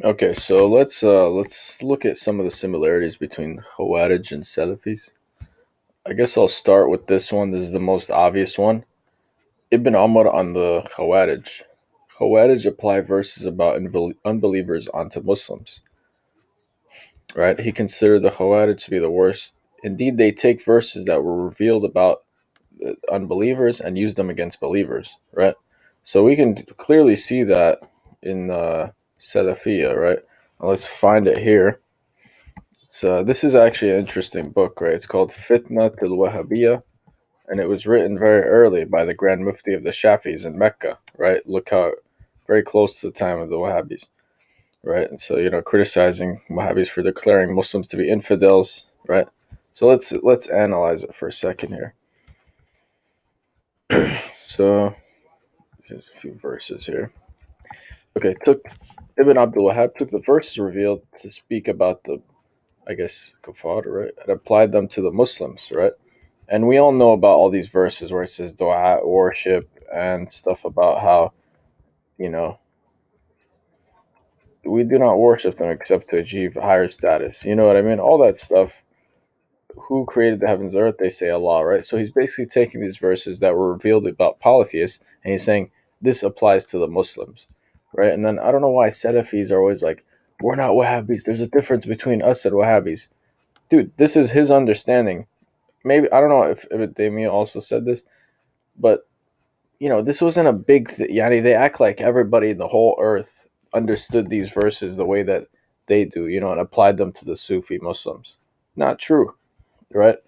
Okay, so let's look at some of the similarities between Khawarij and Salafis. I guess I'll start with this one. This is the most obvious one. Ibn Umar on the Khawarij. Khawarij apply verses about unbelievers onto Muslims. Right? He considered the Khawarij to be the worst. Indeed, they take verses that were revealed about unbelievers and use them against believers. Right? So we can clearly see that in Salafiyah. Right? Now let's find it here. So this is actually an interesting book, right? It's called Fitna til Wahhabiyah, and it was written very early by the Grand Mufti of the Shafis in Mecca, right? Look how very close to the time of the Wahhabis, right? And so criticizing Wahhabis for declaring Muslims to be infidels, right? So let's analyze it for a second here. So here's a few verses here. Okay, took Ibn Abdul Wahhab took the verses revealed to speak about the kafar, right, and applied them to the Muslims, right? And we all know about all these verses where it says dua, worship, and stuff about how, you know, we do not worship them except to achieve higher status. You know what I mean? All that stuff. Who created the heavens and earth? They say Allah, right? So he's basically taking these verses that were revealed about polytheists and he's saying this applies to the Muslims, right? And then I don't know why Salafis are always like, we're not Wahhabis. There's a difference between us and Wahhabis. Dude, this is his understanding. Maybe, I don't know if Ibn Taymiyyah also said this, but this wasn't a big thing. Yani, they act like everybody in the whole earth understood these verses the way that they do, and applied them to the Sufi Muslims. Not true, right?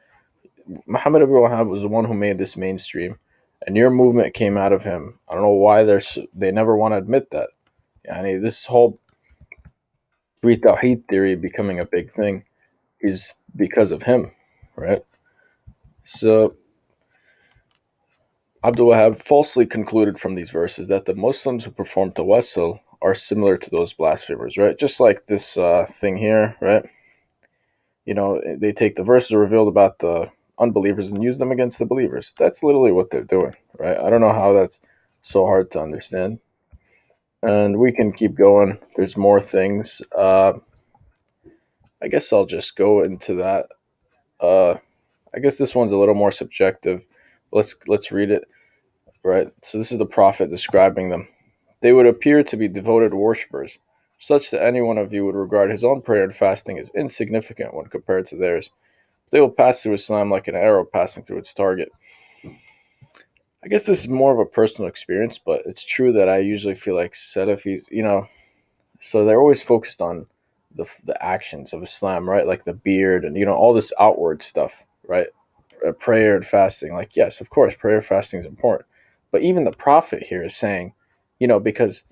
Muhammad ibn Wahhab was the one who made this mainstream, and your movement came out of him. I don't know why they never want to admit that. Yani, this whole Three Tawheed theory becoming a big thing is because of him, right? So Abdul Wahab falsely concluded from these verses that the Muslims who perform tawassul are similar to those blasphemers, right? Just like this thing here, right? They take the verses revealed about the unbelievers and use them against the believers. That's literally what they're doing, right? I don't know how that's so hard to understand. And we can keep going. There's more things. I guess I'll just go into that. Uh, I guess this one's a little more subjective. Let's read it, right? So this is the prophet describing them. They would appear to be devoted worshippers, such that any one of you would regard his own prayer and fasting as insignificant when compared to theirs. They will pass through Islam like an arrow passing through its target. I guess this is more of a personal experience, but it's true that I usually feel like Salafis, so they're always focused on the actions of Islam, right? Like the beard and all this outward stuff, right? Prayer and fasting. Like, yes, of course, prayer and fasting is important, but even the prophet here is saying, because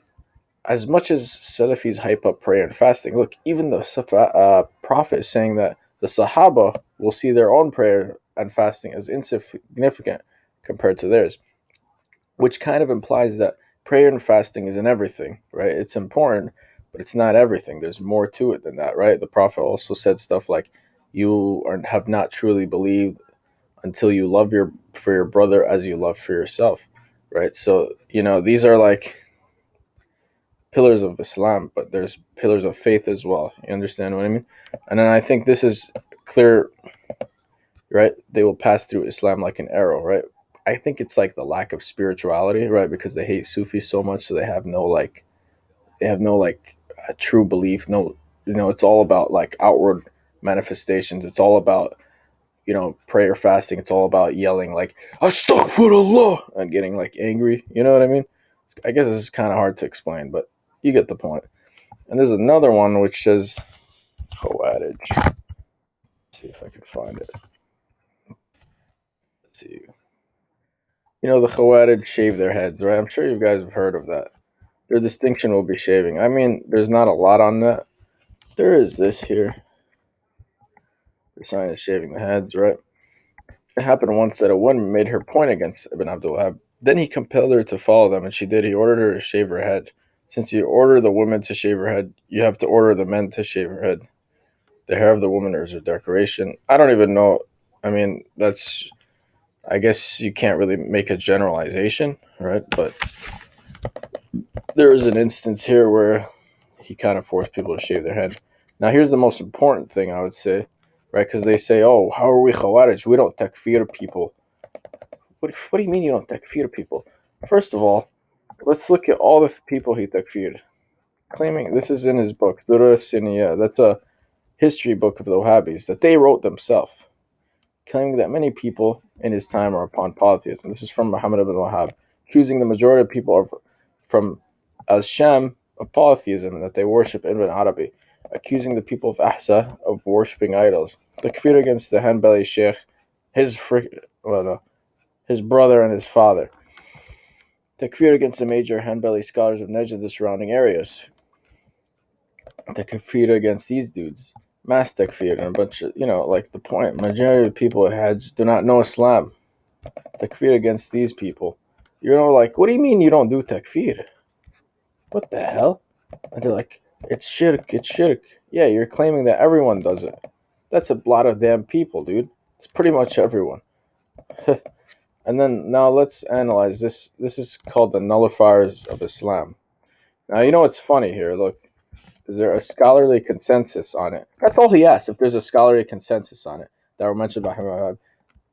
as much as Salafis hype up prayer and fasting, look, even the prophet is saying that the Sahaba will see their own prayer and fasting as insignificant compared to theirs, which kind of implies that prayer and fasting isn't everything, right? It's important, but it's not everything. There's more to it than that, right? The prophet also said stuff like, have not truly believed until you love your brother as you love for yourself, right? So these are like pillars of Islam, but there's pillars of faith as well. You understand what I mean? And then I think this is clear, right? They will pass through Islam like an arrow, right? I think it's like the lack of spirituality, right? Because they hate Sufis so much, so they have no a true belief. No, it's all about like outward manifestations. It's all about prayer, fasting. It's all about yelling like "Astaghfirullah" and getting like angry. You know what I mean? I guess it's kind of hard to explain, but you get the point. And there's another one which says Khawarij. Let's see if I can find it. Let's see. The Khawarij shave their heads, right? I'm sure you guys have heard of that. Their distinction will be shaving. I mean, there's not a lot on that. There is this here. They're sign of shaving the heads, right? It happened once that a woman made her point against Ibn Abdul Wahab. Then he compelled her to follow them, and she did. He ordered her to shave her head. Since you order the woman to shave her head, you have to order the men to shave her head. The hair of the woman is her decoration. I don't even know. I mean, I guess you can't really make a generalization, right? But there is an instance here where he kind of forced people to shave their head. Now, here's the most important thing I would say, right? Because they say, oh, how are we Khawarij? We don't takfir people. What do you mean you don't takfir people? First of all, let's look at all the people he takfired. Claiming, this is in his book, Durra Siniya, that's a history book of the wahhabis that they wrote themselves, claiming that many people in his time are upon polytheism. This is from Muhammad ibn Wahhab, accusing the majority of people from al-Sham of polytheism and that they worship Ibn Arabi, accusing the people of Ahsa of worshipping idols. The kafir against the Hanbali Sheikh, his brother and his father. Takfir against the major Hanbali scholars of Najd, the surrounding areas. Takfir against these dudes. Mass takfir and a bunch of, like the point. Majority of people at Hajj do not know Islam. Takfir against these people. Like, what do you mean you don't do takfir? What the hell? And they're like, it's shirk, it's shirk. Yeah, you're claiming that everyone does it. That's a lot of damn people, dude. It's pretty much everyone. And then now let's analyze this. This is called the nullifiers of Islam. Now, you know what's funny here? Look, is there a scholarly consensus on it? That's all he asked, if there's a scholarly consensus on it that were mentioned by him.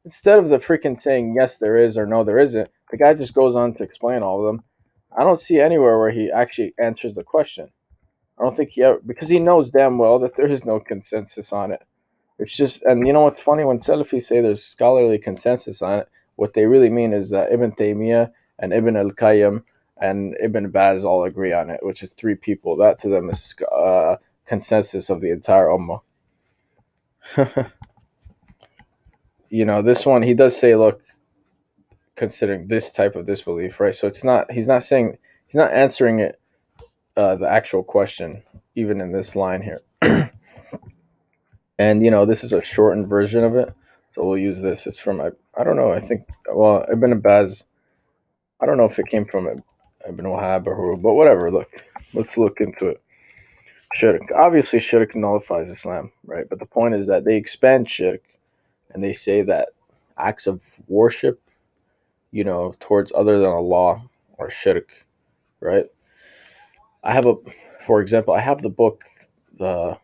Instead of the freaking saying yes there is or no there isn't, the guy just goes on to explain all of them. I don't see anywhere where he actually answers the question. I don't think he ever, because he knows damn well that there is no consensus on it. It's just, and you know what's funny? When Salafis say there's scholarly consensus on it, what they really mean is that Ibn Taymiyyah and Ibn al-Qayyim and Ibn Baz all agree on it, which is three people. That to them is consensus of the entire ummah. This one, he does say, look, considering this type of disbelief, right? So he's not answering it, the actual question, even in this line here. And, this is a shortened version of it. So we'll use this. It's from, I don't know, I think, well, Ibn Abbas, I don't know if it came from Ibn Wahhab or who, but whatever. Look, let's look into it. Shirk. Obviously, shirk nullifies Islam, right? But the point is that they expand shirk and they say that acts of worship, towards other than Allah are shirk, right? For example, I have the book, the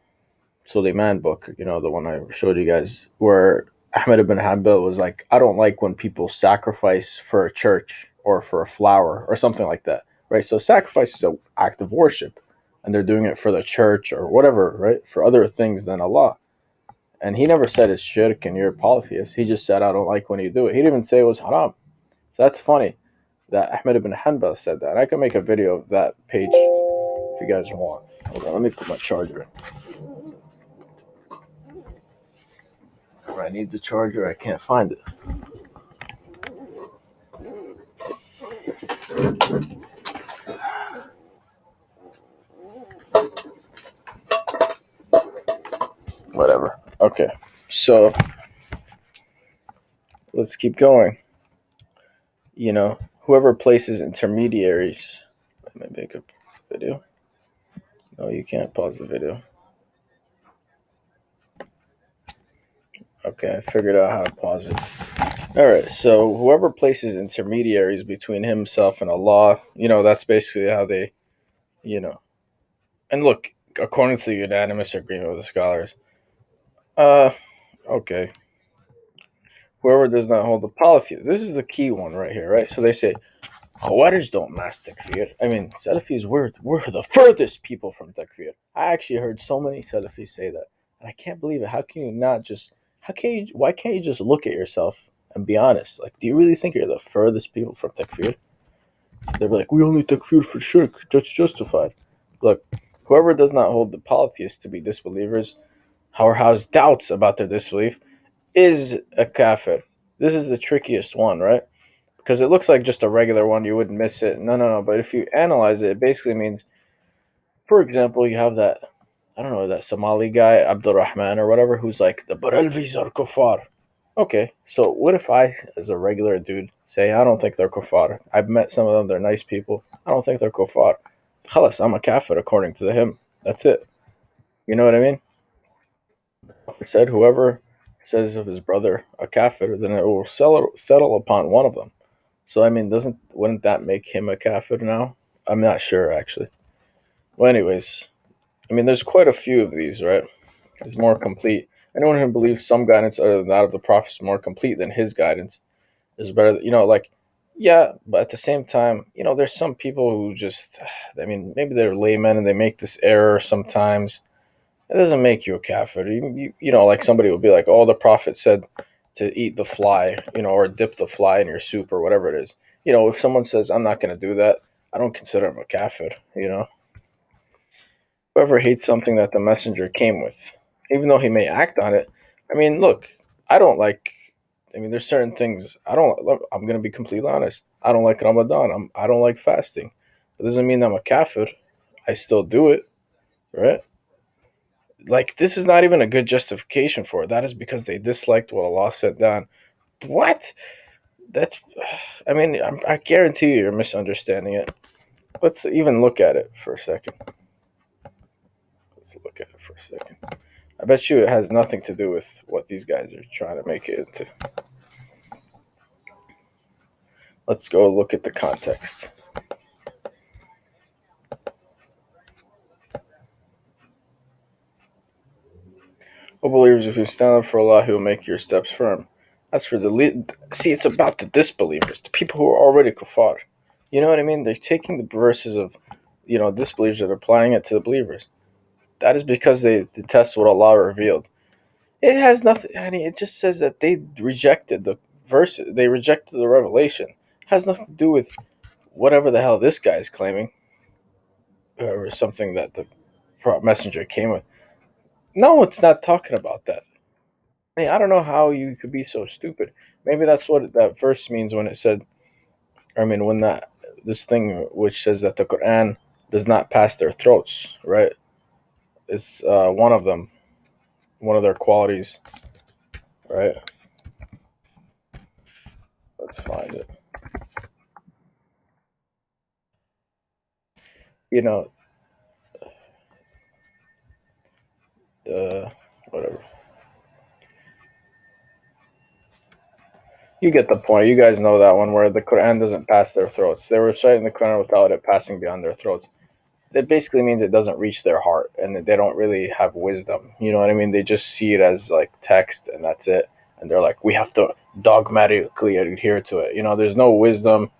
Suleiman book, the one I showed you guys, where Ahmed ibn Hanbal was like, I don't like when people sacrifice for a church or for a flower or something like that, right? So sacrifice is an act of worship, and they're doing it for the church or whatever, right? For other things than Allah. And he never said it's shirk and you're a polytheist. He just said, I don't like when you do it. He didn't even say it was haram. So that's funny that Ahmed ibn Hanbal said that. And I can make a video of that page if you guys want. Hold on, let me put my charger in. I need the charger. I can't find it. Whatever. Okay. So let's keep going. Whoever places intermediaries. Maybe I could pause the video. No, you can't pause the video. Okay, I figured out how to pause it. Alright, so whoever places intermediaries between himself and Allah, that's basically how they, And look, according to the unanimous agreement of the scholars, okay, whoever does not hold the polytheism, this is the key one right here, right? So they say, Khawarij don't mass takfir. I mean, Salafis, we're the furthest people from takfir. I actually heard so many Salafis say that, and I can't believe it. Why can't you just look at yourself and be honest? Like, do you really think you're the furthest people from takfir? They're like, we only takfir for shirk. That's justified. Look, whoever does not hold the polytheists to be disbelievers, or has doubts about their disbelief, is a kafir. This is the trickiest one, right? Because it looks like just a regular one, you wouldn't miss it. No. But if you analyze it, it basically means, for example, you have that, I don't know, that Somali guy, Abdul Rahman or whatever, who's like, the Baralvis are kuffar. Okay, so what if I, as a regular dude, say, I don't think they're kuffar. I've met some of them, they're nice people. I don't think they're kuffar. Khalas, I'm a kafir according to him. That's it. You know what I mean? Prophet said, whoever says of his brother a kafir, then it will settle upon one of them. So I mean, wouldn't that make him a kafir now? I'm not sure actually. Well, anyways, I mean, there's quite a few of these, right? It's more complete. Anyone who believes some guidance other than that of the Prophet is more complete than his guidance is better. Like, yeah, but at the same time, there's some people who just, I mean, maybe they're laymen and they make this error sometimes. It doesn't make you a kafir. Like somebody would be like, oh, the Prophet said to eat the fly, or dip the fly in your soup or whatever it is. If someone says, I'm not going to do that, I don't consider him a kafir. Whoever hates something that the messenger came with, even though he may act on it. I mean, look, I don't like. I mean, there's certain things I don't. I'm gonna be completely honest. I don't like Ramadan. I don't like fasting. It doesn't mean I'm a kafir. I still do it, right? Like this is not even a good justification for it. That is because they disliked what Allah sent down. What? That's. I mean, I guarantee you, you're misunderstanding it. Let's even look at it for a second. Let's look at it for a second. I bet you it has nothing to do with what these guys are trying to make it into. Let's go look at the context. O believers, if you stand up for Allah, He will make your steps firm. As for see, it's about the disbelievers, the people who are already kuffar. You know what I mean? They're taking the verses of, disbelievers and applying it to the believers. That is because they detest what Allah revealed. It has nothing. I mean, it just says that they rejected the verses. They rejected the revelation. It has nothing to do with whatever the hell this guy is claiming, or something that the messenger came with. No, it's not talking about that. I mean, I don't know how you could be so stupid. Maybe that's what that verse means when it said, I mean, when that this thing which says that the Quran does not pass their throats, right? It's one of them, one of their qualities, right? Let's find it. You know, the whatever. You get the point. You guys know that one where the Quran doesn't pass their throats. They were reciting the Quran without it passing beyond their throats. That basically means it doesn't reach their heart and they don't really have wisdom. You know what I mean? They just see it as like text and that's it. And they're like, we have to dogmatically adhere to it. There's no wisdom,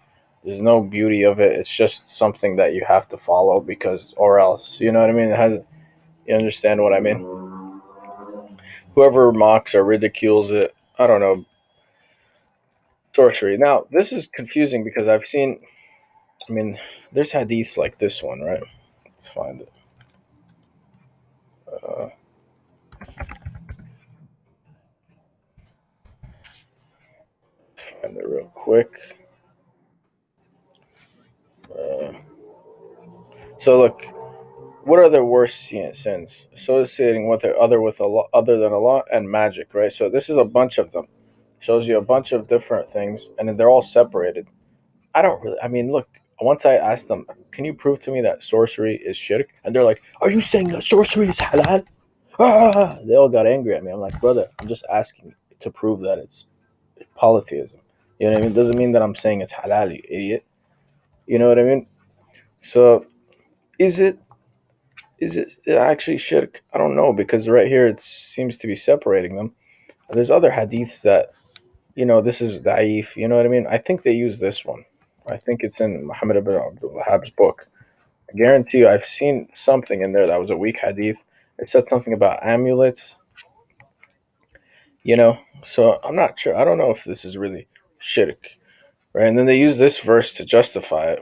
there's no beauty of it. It's just something that you have to follow because, or else. You know what I mean? You understand what I mean? Whoever mocks or ridicules it, I don't know, sorcery. Now, this is confusing because I've seen, I mean, there's hadiths like this one, right? Let's find it. Uh, find it real quick. Uh, so look, what are the worst sins? Associating with it other than Allah and magic, right? So this is a bunch of them. Shows you a bunch of different things, and then they're all separated. I don't really. I mean, look. Once I asked them, "Can you prove to me that sorcery is shirk?" and they're like, "Are you saying that sorcery is halal?" Ah! They all got angry at me. I'm like, brother, I'm just asking to prove that it's polytheism. You know what I mean? It doesn't mean that I'm saying it's halal, you idiot. You know what I mean? So is it is it actually shirk? I don't know because right here it seems to be separating them. There's other hadiths that this is da'if. You know what I mean? I think they use this one. I think it's in Muhammad ibn Abdul Wahhab's book. I guarantee you, I've seen something in there that was a weak hadith. It said something about amulets. So I'm not sure. I don't know if this is really shirk, right? And then they use this verse to justify it.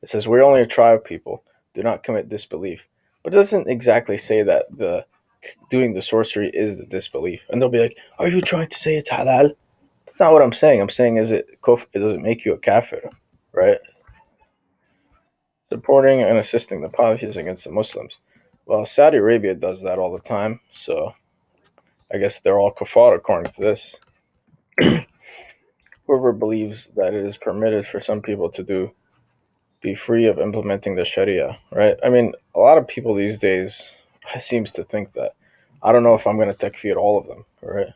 It says, "We're only a tribe of people. Do not commit disbelief." But it doesn't exactly say that the doing the sorcery is the disbelief. And they'll be like, "Are you trying to say it's halal?" That's not what I'm saying. I'm saying is it it doesn't make you a kafir, right? Supporting and assisting the polytheists against the Muslims. Well, Saudi Arabia does that all the time, so I guess they're all kafar according to this. Whoever believes that it is permitted for some people to be free of implementing the Sharia, right? I mean, a lot of people these days seems to think that. I don't know if I'm going to takfir all of them, right?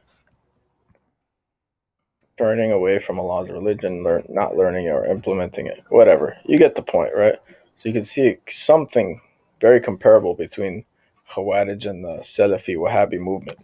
Turning away from Allah's religion, not learning or implementing it, whatever. You get the point, right? So you can see something. very comparable between Khawarij and the Salafi Wahhabi movement.